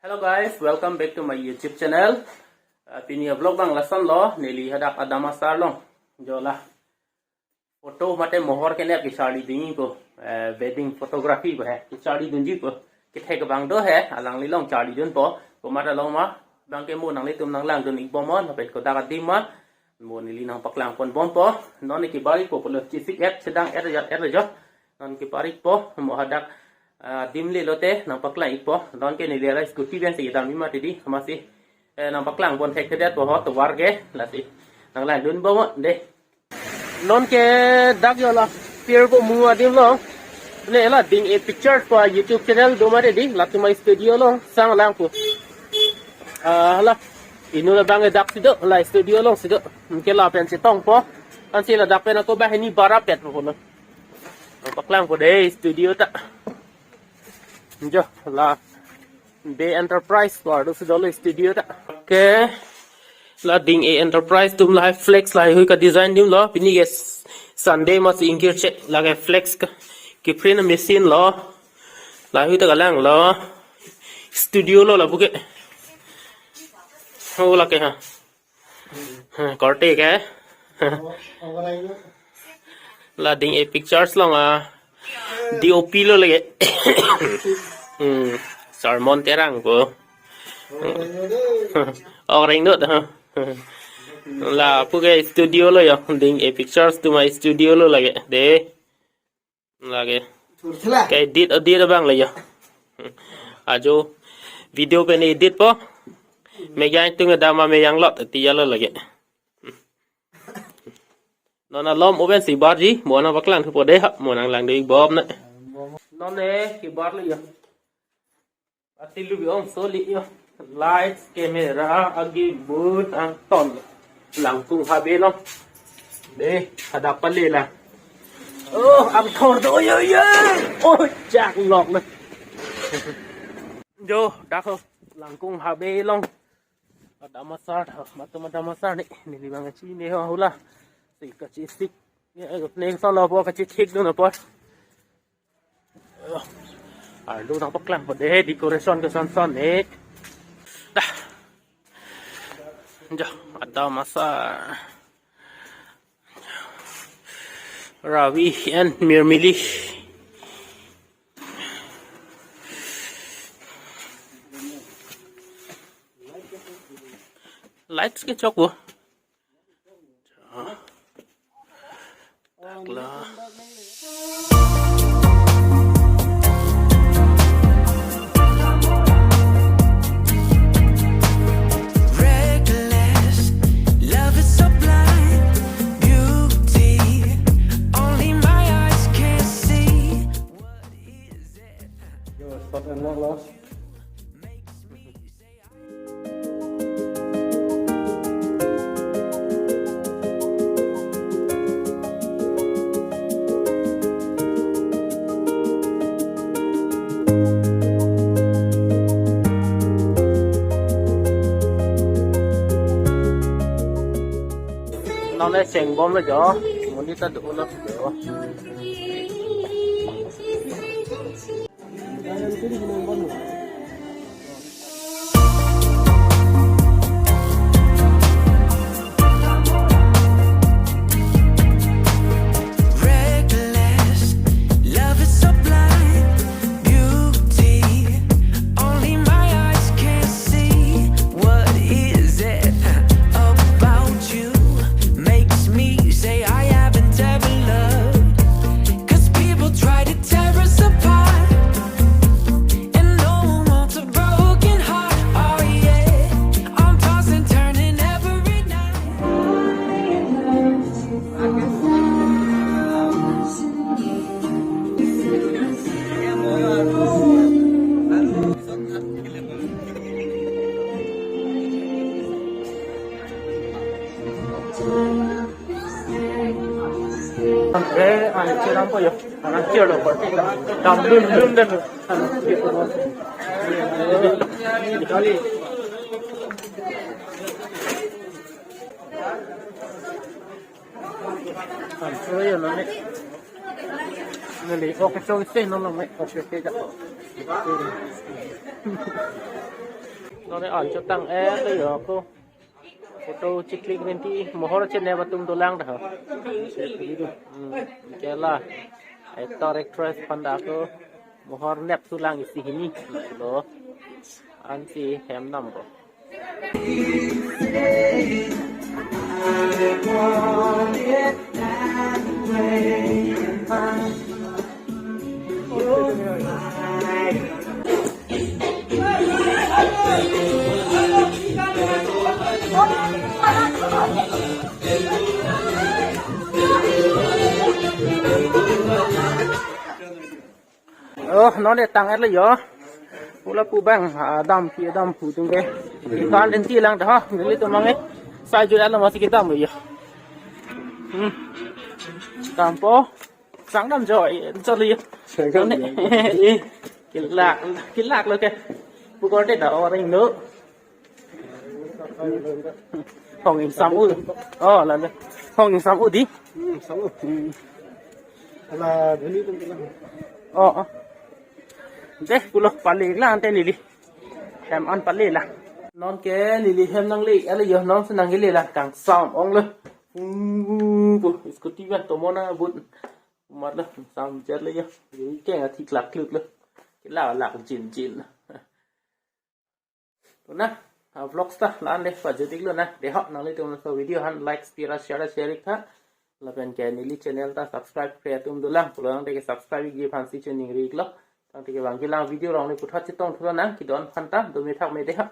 Hello guys, welcome back to my YouTube channel. Pini vlog bang lasan lo neli hadak adam Asar long. Jola photo mate mohor ke ne ki sari dingi ko wedding photography ko hai ki sari dunji ko ki thek bang do hai alang li long sari dun po ko mata long ma bang ke mo nang li tum nang lang dun ik bomon pe ko dagat dimma mo neli nang paklang pon bom po non ki bari ko lo chi sik et sedang et jo non ki pari po mo hadak dimli lote nang paklang ipo don ke ni realize scooty ben si dam ma tidi masih nang paklang bon thek tedet bo to warge lati nang lai dun bo de non ke dak yo la pier bo mu adim lo ne la ding a picture ko YouTube channel do ma di lati my studio lo sang Langkung la inu la bang dak sido la studio lo sido ke la pen si tong po an si la dak pen ko ba ni bara pet ko no paklang ko de studio ta jo la Bay Enterprise ko do sidolo studio ta ke la ding a enterprise tum la flex la hui ka design dim lo pini ge Sunday ma si ingir che la ge flex ka ki print machine lo la hui ta galang lo studio lo la buke ho la ke ha korte ke la ding a pictures lo nga DOP lo lagi Sarmon Terang ko orang nốt ha là cái studio lo ya ding a pictures to my studio lo lagi de lagi cái edit bang lagi ya ajo video pe ni edit po me yang tu ngada ma me yang lot ti ya lo lagi non lom open si bar ji mo na baklang thu po de ha mo nang lang de bom na non ne ki bar li ya atilu bi om so li yo lights camera agi boot ang ton Langkung Habe lo de ada pali la am thor do yo yo ôi chak lok na jo dak Langkung Habe long ada Asar mata Asar ni li bang chi ne ho la si ka chi sik ne so lo po ka chi thik do na po lu nang paklang po de decoration ka son ne da jo ada Asar Ravi and Mirmili lights ke chok bo lah nó lấy chèn bom nó gió muốn đi ta đủ nó gió anh chưa làm bao giờ anh chưa được còn làm lươn lên rồi nó này Nili, okay, so stay no lang may okay kaya. nó để ẩn cho tăng e bây giờ cô photo chích link lên thì mohor trên này batum dolang dah cái là actor actress panda ko mohor nep tulang isi ini lo anti hem number nó để tăng hết là gió pula pu bang dam kia dam pu tung ke kan den ti lang dah ngeli to mangai sai ju ala masih kita mai ya tampo sáng đam rồi cho li cái lạc luôn kìa pu có để đảo ở đây nữa phòng hình xăm u là phòng hình xăm u đi là cái này cũng deh pulo paling lah ante lili hem an paling lah non ke lili hem nang li ala yo non senang lili lah kang sam ong le bu scooty van tomona bun mat le sam jet le yo ke nga thik lak luk le cái lak chin chin to na vlog sta lan le pa jetik lo na de hot nang le tum so video han like share tha la pen ke lili channel ta subscribe pre tum dulang pulo nang de subscribe gi phansi chening ri lo thì cái bảng cái video này cũng thật chứ tông thôi nè, cái đón phân tắc, tôi mới thắc mấy đấy hả?